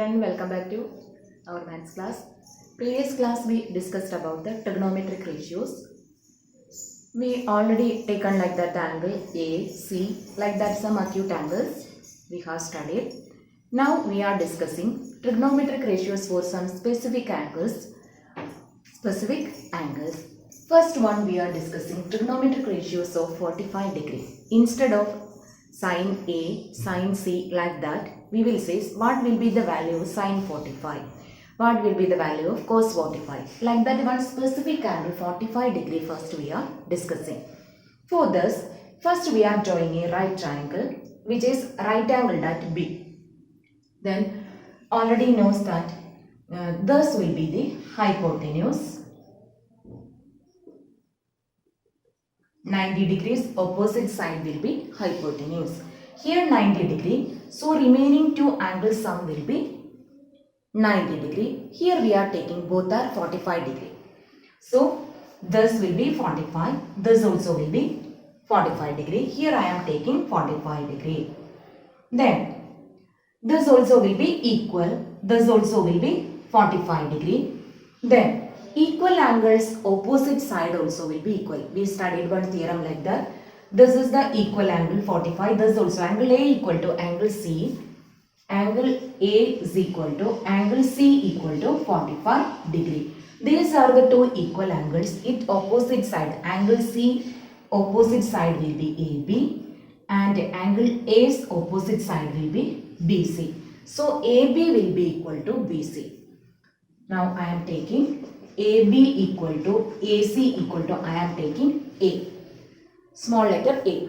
children, welcome back to our maths class. Previous class we discussed about the trigonometric ratios. We already taken like that angle A, C, like that some acute angles we have studied. Now we are discussing trigonometric ratios for some specific angles. First one we are discussing trigonometric ratios of 45 degrees. Instead of sin A, sin C like that, we will say what will be the value of sin 45. What will be the value of cos 45. Like that one specific angle 45 degree first we are discussing. For this, first we are drawing a right triangle which is right angled at B. Then already knows that this will be the hypotenuse. 90 degrees opposite side will be hypotenuse. Here 90 degree. So remaining two angles sum will be 90 degree. Here we are taking both are 45 degree. So this will be 45. This also will be 45 degree. Here I am taking 45 degree. Then this also will be equal. This also will be 45 degree. Then equal angles opposite side also will be equal. We studied one theorem like that. This is the equal angle 45. This also angle A equal to angle C. Angle A is equal to angle C equal to 45 degree. These are the two equal angles. It opposite side angle C opposite side will be AB and angle A's opposite side will be BC. So AB will be equal to BC. Now I am taking AB equal to AC equal to I am taking A. Small letter A.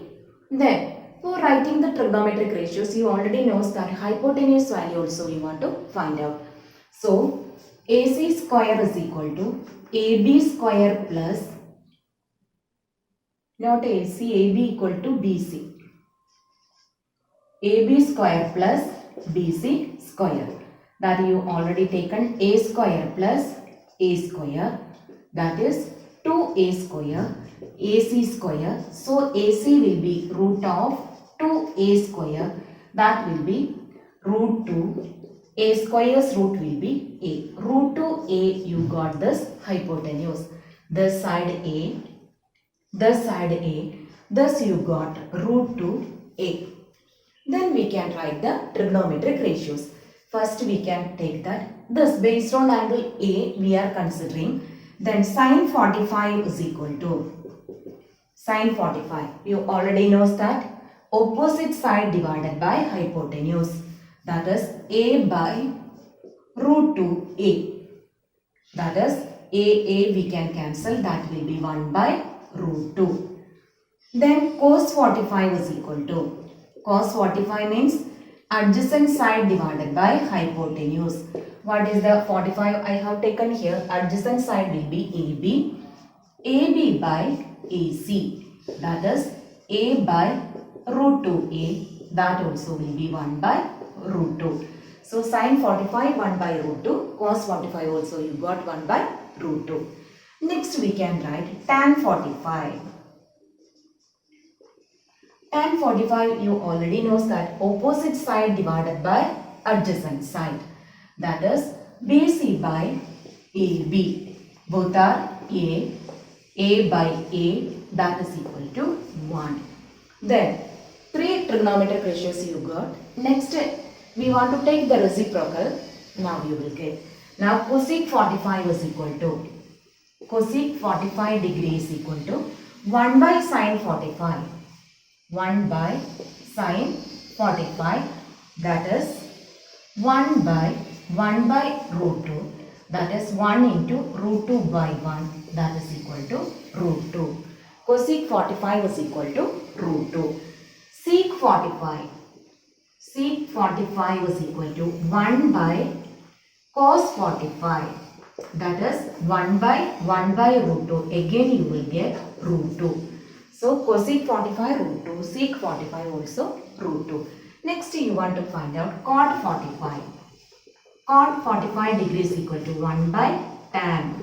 Then for writing the trigonometric ratios, you already knows that hypotenuse value also we want to find out. So AC square is equal to AB square plus not AC, AB equal to BC. AB square plus BC square. That you already taken A square plus A square, that is 2A square, AC square. So AC will be root of 2A square, that will be root 2. A square's root will be A. Root 2A, you got this hypotenuse. This side A, this side A, thus you got root 2A. Then we can write the trigonometric ratios. First we can take that. This based on angle A we are considering. Then sin 45 is equal to sin 45. You already knows that opposite side divided by hypotenuse. That is A by root 2A. That is A we can cancel. That will be 1 by root 2. Then cos 45 is equal to cos 45 means adjacent side divided by hypotenuse. What is the 45 I have taken here? Adjacent side will be AB. AB by AC. That is A by root 2A. That also will be 1 by root 2. So sin 45 1 by root 2. Cos 45 also you got 1 by root 2. Next we can write tan 45. Tan 45 you already knows that opposite side divided by adjacent side. That is BC by AB. Both are A by A, that is equal to 1. Then 3 trigonometric ratios you got. Next we want to take the reciprocal. Now you will get. Now cosec 45 is equal to cosec 45 degree is equal to 1 by sin 45. 1 by sin 45, that is 1 by root 2, that is 1 into root 2 by 1, that is equal to root 2. Cosec 45 is equal to root 2. Sec 45 is equal to 1 by cos 45, that is 1 by root 2. Again you will get root 2. So cosec 45 root 2, sec 45 also root 2. Next you want to find out cot 45. Cot 45 degrees equal to 1 by tan.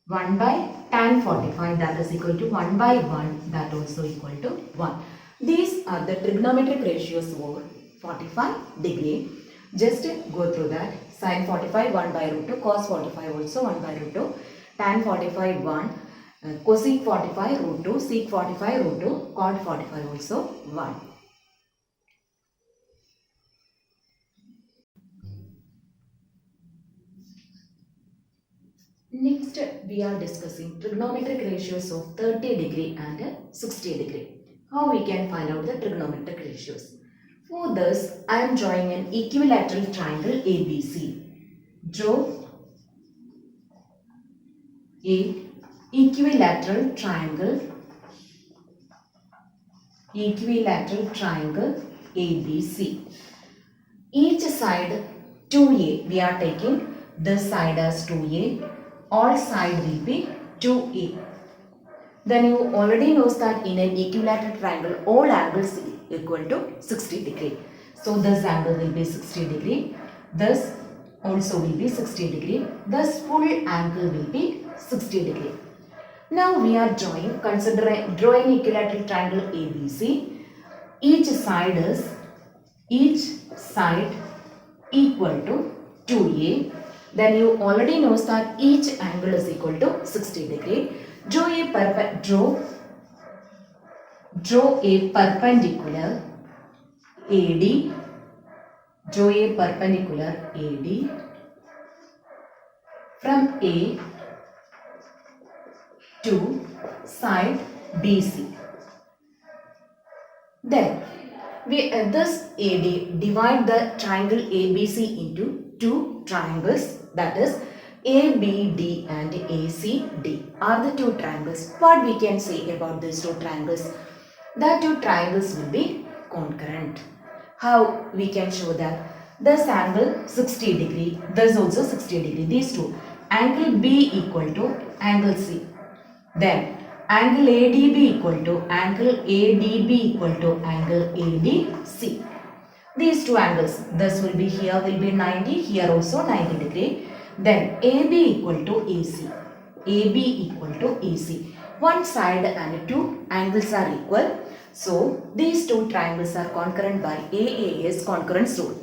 1 by tan 45, that is equal to 1 by 1, that also equal to 1. These are the trigonometric ratios for 45 degree. Just go through that. Sin 45 1 by root 2, cos 45 also 1 by root 2, tan 45 1, cosec 45 root 2, sec 45 root 2, cot 45 also 1. Next, we are discussing trigonometric ratios of 30 degree and 60 degree. How we can find out the trigonometric ratios? For this, I am drawing an equilateral triangle ABC. Draw a equilateral triangle ABC. Each side 2a, we are taking this side as 2a, all side will be 2a. Then you already know that in an equilateral triangle all angles equal to 60 degree. So this angle will be 60 degree, this also will be 60 degree, this full angle will be 60 degree. Now we are drawing equilateral triangle ABC. Each side equal to 2a. Then you already know that each angle is equal to 60 degree. Draw a perpendicular AD. Draw a perpendicular AD from A to side BC. Then this AD divide the triangle ABC into two triangles, that is ABD and ACD are the two triangles. What we can say about these two triangles? The two triangles will be concurrent. How we can show that? This angle 60 degree, this also 60 degree, these two. Angle B equal to angle C. Then angle ADB equal to angle ADB equal to angle ADC. These two angles, this will be here will be 90, here also 90 degree. Then AB equal to AC. AB equal to AC. One side and two angles are equal. So these two triangles are concurrent by AAS concurrence rule.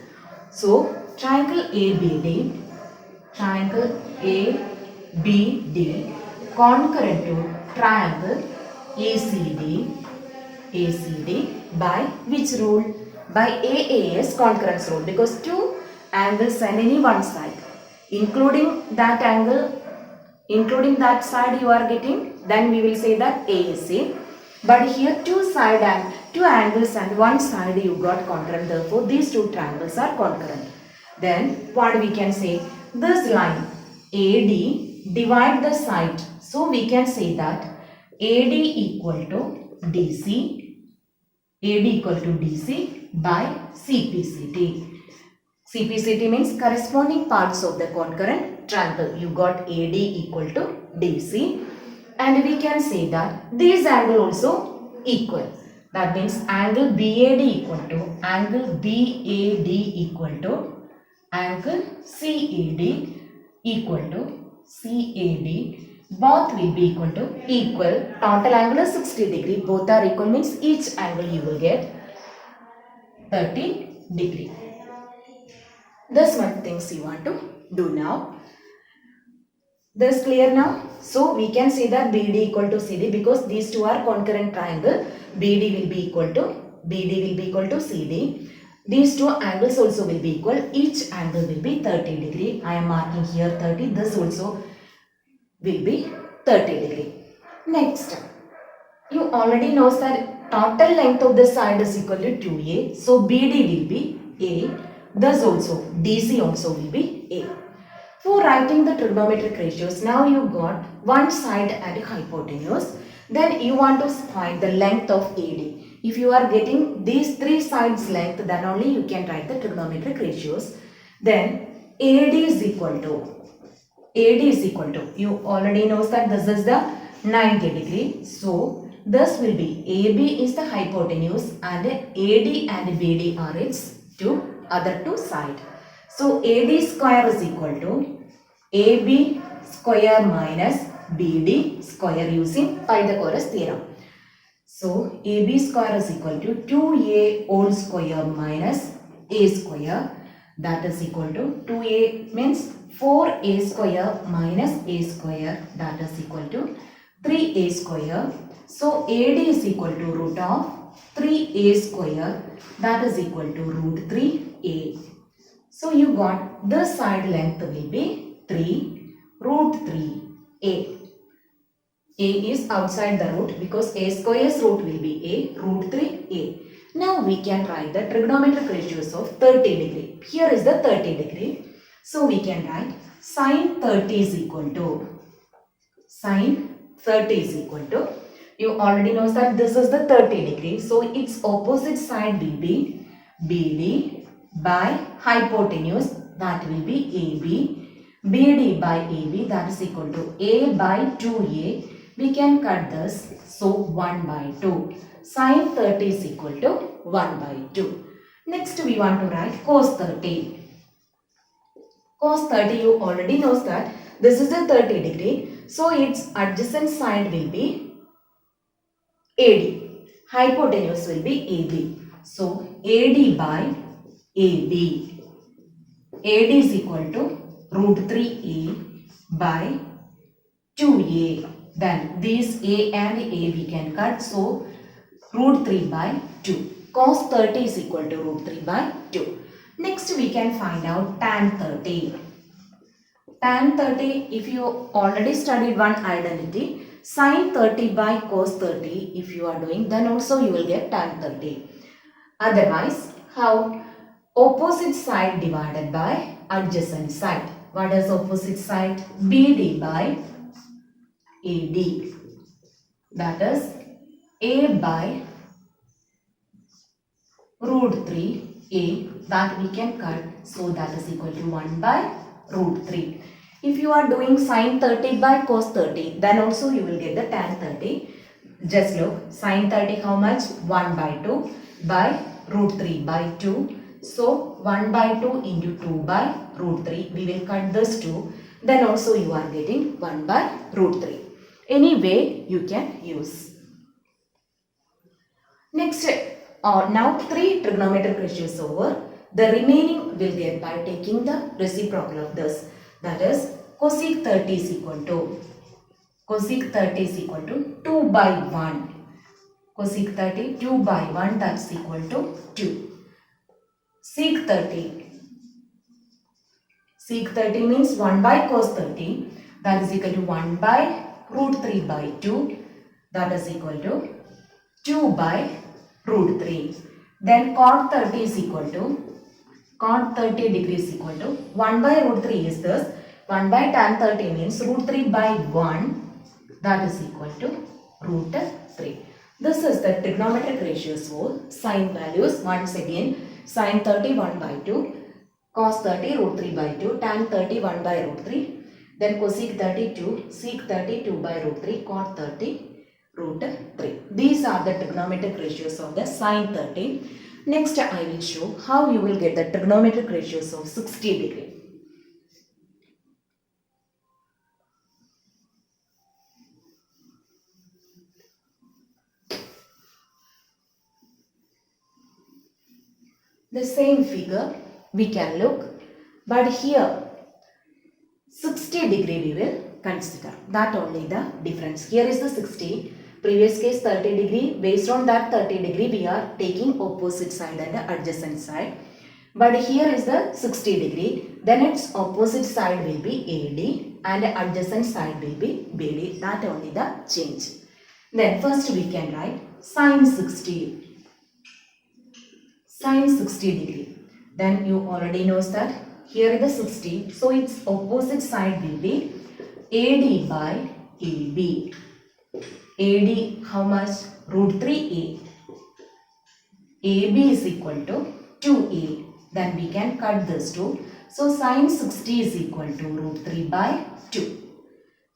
So triangle ABD concurrent to triangle ACD by which rule? By AAS concurrence rule, because two angles and any one side, including that angle, including that side you are getting, then we will say that AAC. But here two angles and one side you got concurrent, therefore these two triangles are concurrent. Then what we can say? This line AD divide the side. So we can say that AD equal to DC by CPCT. CPCT means corresponding parts of the concurrent triangle. You got AD equal to DC, and we can say that these angle also equal. That means angle BAD equal to angle BAD equal to angle CAD equal to CAD. Both will be equal. Total angle is 60 degree. Both are equal means each angle you will get 30 degree. This one things you want to do now. This clear now? So we can say that BD equal to CD because these two are concurrent triangle. BD will be equal to CD. These two angles also will be equal. Each angle will be 30 degree. I am marking here 30. This also will be 30 degree. Next, you already know that total length of the side is equal to 2a. So BD will be A. Thus also DC also will be A. For writing the trigonometric ratios, now you got one side and hypotenuse. Then you want to find the length of AD. If you are getting these three sides length, then only you can write the trigonometric ratios. Then AD is equal to, you already know that this is the 90 degree. So this will be AB is the hypotenuse and AD and BD are its other two sides. So AD square is equal to AB square minus BD square using Pythagoras theorem. So AB square is equal to 2A whole square minus A square. that is equal to 2a means 4a square minus a square, that is equal to 3a square. So AD is equal to root of 3a square, that is equal to root 3a. So you got this side length will be 3 root 3a. A is outside the root because a square's root will be a root 3a. Now we can write the trigonometric ratios of 30 degree. Here is the 30 degree. So we can write sine 30 is equal to you already know that this is the 30 degree. So its opposite side will be BD by hypotenuse, that will be AB. BD by AB, that is equal to A by 2A. We can cut this, so 1 by 2. Sine 30 is equal to 1 by 2. Next we want to write cos 30. Cos 30 you already know that this is the 30 degree. So its adjacent side will be AD. Hypotenuse will be AB. So AD by AB. AD is equal to root 3A by 2A. Then these A and A we can cut. So root 3 by 2. Cos 30 is equal to root 3 by 2. Next we can find out tan 30. Tan 30, if you already studied one identity, sin 30 by cos 30, if you are doing, then also you will get tan 30. Otherwise, how? Opposite side divided by adjacent side. What is opposite side? BD by AD. That is A by root 3A, that we can cut. So that is equal to 1 by root 3. If you are doing sin 30 by cos 30, then also you will get the tan 30. Just look, sin 30 how much? 1 by 2 by root 3 by 2. So 1 by 2 into 2 by root 3. We will cut this 2. Then also you are getting 1 by root 3. Any way you can use. Next, now 3 trigonometric ratios over. The remaining will get by taking the reciprocal of this. That is cosec 30 is equal to 2 by 1. Cosec 30 2 by 1, that's equal to 2. Sec 30 means 1 by cos 30, that is equal to 1 by root 3 by 2, that is equal to 2 by root 3. Then cot 30 is equal to, cot 30 degree is equal to 1 by root 3 is this. 1 by tan 30 means root 3 by 1, that is equal to root 3. This is the trigonometric ratios for sine values. Once again, sine 30 1 by 2, cos 30 root 3 by 2, tan 30 1 by root 3, then cosec 32, sec 32 by root 3, cot 30 root 3. These are the trigonometric ratios of the sine 30. Next I will show how you will get the trigonometric ratios of 60 degree. The same figure we can look, but here 60 degree we will consider. That only the difference. Here is the 60. Previous case 30 degree. Based on that 30 degree we are taking opposite side and the adjacent side. But here is the 60 degree. Then its opposite side will be AD and adjacent side will be BD. That only the change. Then first we can write sine 60. Sine 60 degree. Then you already know that here is the 60. So its opposite side will be AD by AB. AD how much? Root 3A. AB is equal to 2A. Then we can cut this 2. So sine 60 is equal to root 3 by 2.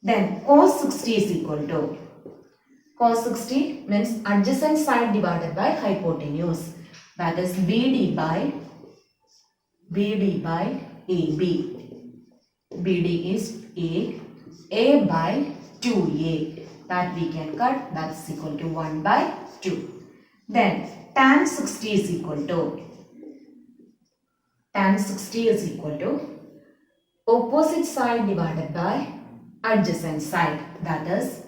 Then cos 60 is equal to, cos 60 means adjacent side divided by hypotenuse. That is BD by AB. BD is A by 2A. That we can cut, that's equal to 1 by 2. Then tan 60 is equal to, tan 60 is equal to opposite side divided by adjacent side. That is,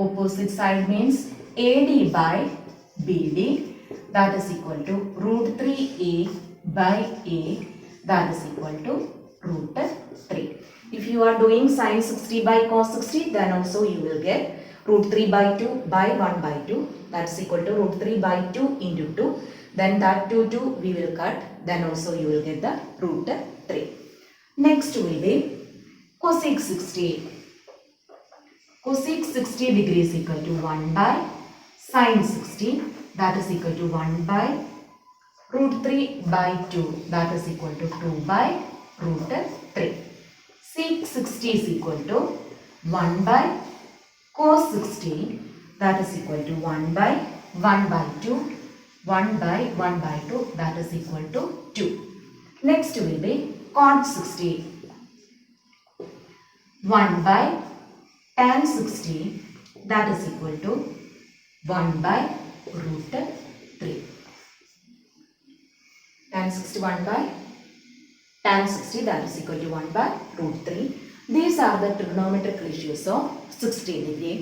opposite side means AD by BD, that is equal to root 3A by A, that is equal to root 3. If you are doing sin 60 by cos 60, then also you will get root 3 by 2 by 1 by 2, that's equal to root 3 by 2 into 2. Then that 2 we will cut, then also you will get the root 3. Next will be cosec 60. Cosec 60 degree is equal to 1 by sin 60, that is equal to 1 by root 3 by 2, that is equal to 2 by root 3. Sec 60 is equal to 1 by cos 60, that is equal to 1 by 1 by 2, 1 by 1 by 2, that is equal to 2. Next will be cot 60. 1 by tan 60, that is equal to 1 by root 3. Tan 61 by tan 60, that is equal to 1 by root 3. These are the trigonometric ratios of 60 degree.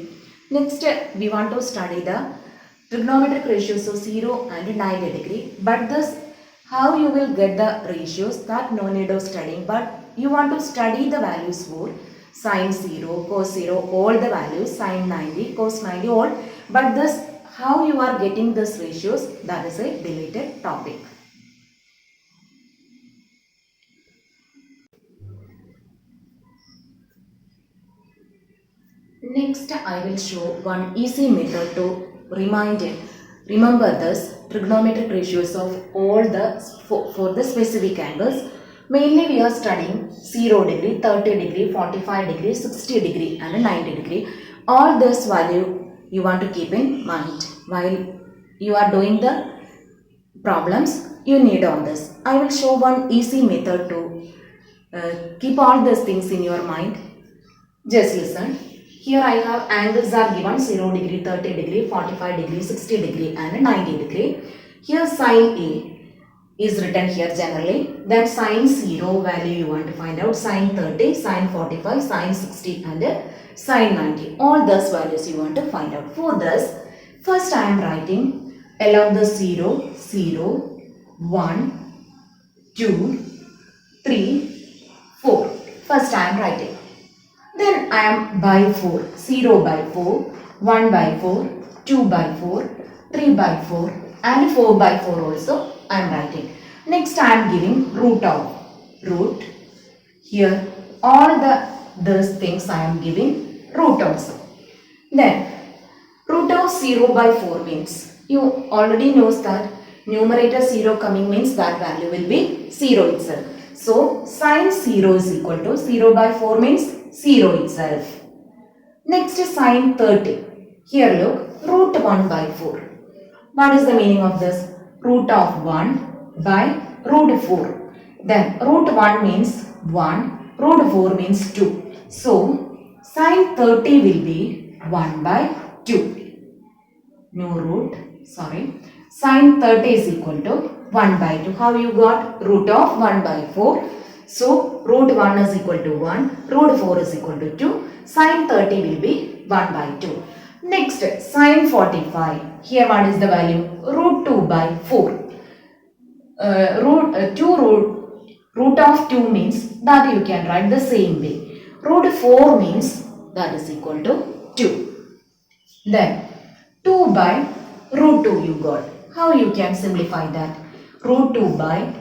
Next, we want to study the trigonometric ratios of 0 and 90 degree. But this, how you will get the ratios, that no need of studying. But you want to study the values for sin 0, cos 0, all the values, sin 90, cos 90, all. But this, how you are getting this ratios, that is a deleted topic. Next, I will show one easy method to remember this trigonometric ratios of all the for the specific angles. Mainly we are studying 0 degree, 30 degree, 45 degree, 60 degree and 90 degree. All this value you want to keep in mind while you are doing the problems. You need on this. I will show one easy method to keep all these things in your mind. Just listen. Here I have angles are given 0 degree, 30 degree, 45 degree, 60 degree and 90 degree. Here sin A is written here generally. Then sin 0 value you want to find out. Sin 30, sin 45, sin 60 and sin 90. All those values you want to find out. For this, first I am writing along the 0, 0, 1, 2, 3, 4. First I am writing. Then I am by 4, 0 by 4, 1 by 4, 2 by 4, 3 by 4 and 4 by 4 also I am writing. Next I am giving root of root. Here all these things I am giving root also. Then root of 0 by 4 means, you already knows that numerator 0 coming means that value will be 0 itself. So sin 0 is equal to 0 by 4 means 0 itself. Next is sin 30. Here look, root 1 by 4. What is the meaning of this? Root of 1 by root 4. Then root 1 means 1, root 4 means 2. So sin 30 will be 1 by 2. No root, sorry. Sin 30 is equal to 1 by 2. How you got? Root of 1 by 4. So, root 1 is equal to 1, root 4 is equal to 2, sin 30 will be 1 by 2. Next, sin 45. Here what is the value? Root 2 by 4. Root of 2 means that you can write the same way. Root 4 means that is equal to 2. Then, 2 by root 2 you got. How you can simplify that? Root 2 by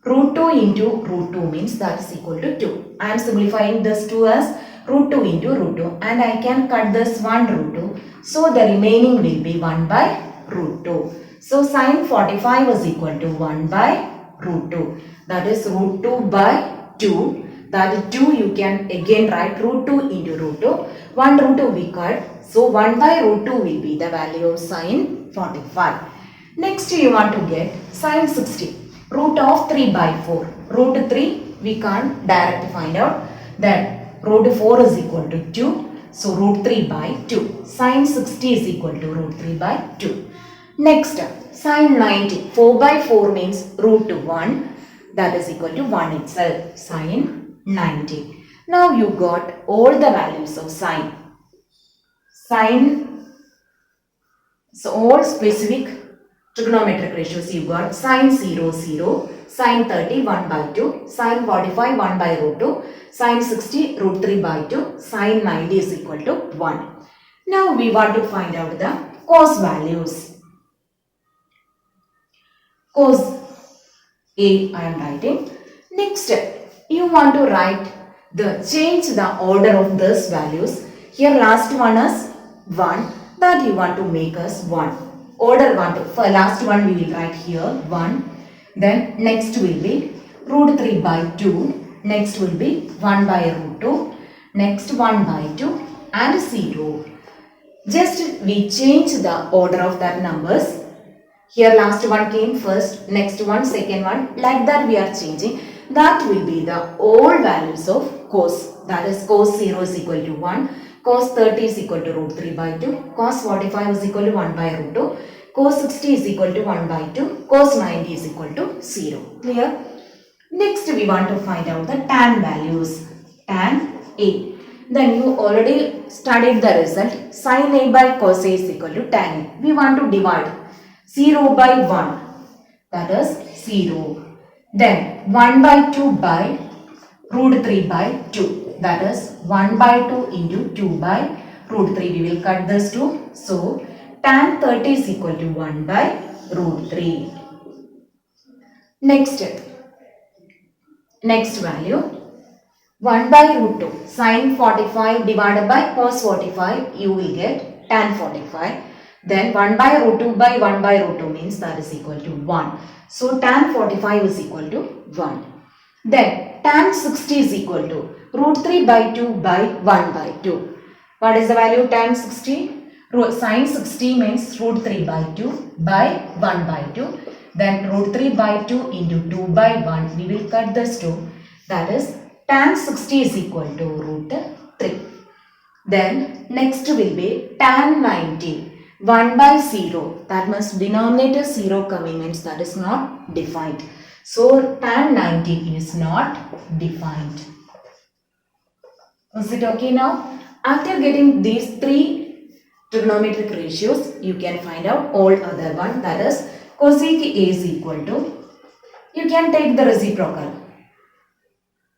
root 2 into root 2 means that is equal to 2. I am simplifying this 2 as root 2 into root 2 and I can cut this 1 root 2. So the remaining will be 1 by root 2. So sin 45 is equal to 1 by root 2. That is root 2 by 2. That is 2 you can again write root 2 into root 2. 1 root 2 we cut. So 1 by root 2 will be the value of sin 45. Next you want to get sin 60. Root of 3 by 4. Root 3 we can't directly find out. Then root 4 is equal to 2. So root 3 by 2. Sin 60 is equal to root 3 by 2. Next sin 90. 4 by 4 means root 1. that is equal to 1 itself, sine 90. Now you got all the values of sine. So all specific trigonometric ratios you got sine 0, 0, sine 30, 1 by 2, sine 45, 1 by root 2, sine 60, root 3 by 2, sine 90 is equal to 1. Now we want to find out the cos values. Cos A I am writing. Next, you want to write change the order of these values. Here last one is 1, that you want to make as 1. Order 1 to, for last one we will write here 1. Then next will be root 3 by 2. Next will be 1 by root 2. Next 1 by 2 and 0. Just we change the order of that numbers. Here last one came first, next one, second one. Like that we are changing. That will be the old values of cos. That is cos 0 is equal to 1. Cos 30 is equal to root 3 by 2. Cos 45 is equal to 1 by root 2. Cos 60 is equal to 1 by 2. Cos 90 is equal to 0. Clear? Next we want to find out the tan values. Tan A. Then you already studied the result. Sin A by cos A is equal to tan A. We want to divide 0 by 1. That is 0. Then 1 by 2 by root 3 by 2. That is 1 by 2 into 2 by root 3. We will cut this 2. So tan 30 is equal to 1 by root 3. Next value 1 by root 2. Sin 45 divided by cos 45, you will get tan 45. Then 1 by root 2 by 1 by root 2 means that is equal to 1. So tan 45 is equal to 1. Then tan 60 is equal to root 3 by 2 by 1 by 2. What is the value of tan 60? Sin 60 means root 3 by 2 by 1 by 2. Then root 3 by 2 into 2 by 1. We will cut this 2. That is tan 60 is equal to root 3. Then next will be tan 90. 1 by 0. That means denominator 0 coming means that is not defined. So tan 90 is not defined. Is it okay now? After getting these three trigonometric ratios, you can find out all other one, that is cosec A is equal to, you can take the reciprocal.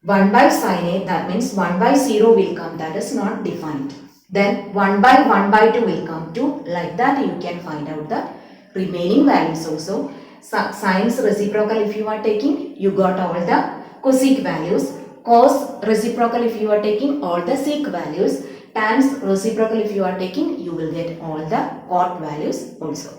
1 by sin A, that means 1 by 0 will come, that is not defined. Then 1 by 2 will come to, like that you can find out the remaining values also. Sin's reciprocal if you are taking, you got all the cosec values. Cos reciprocal if you are taking, all the sec values. Tan's reciprocal if you are taking, you will get all the cot values also.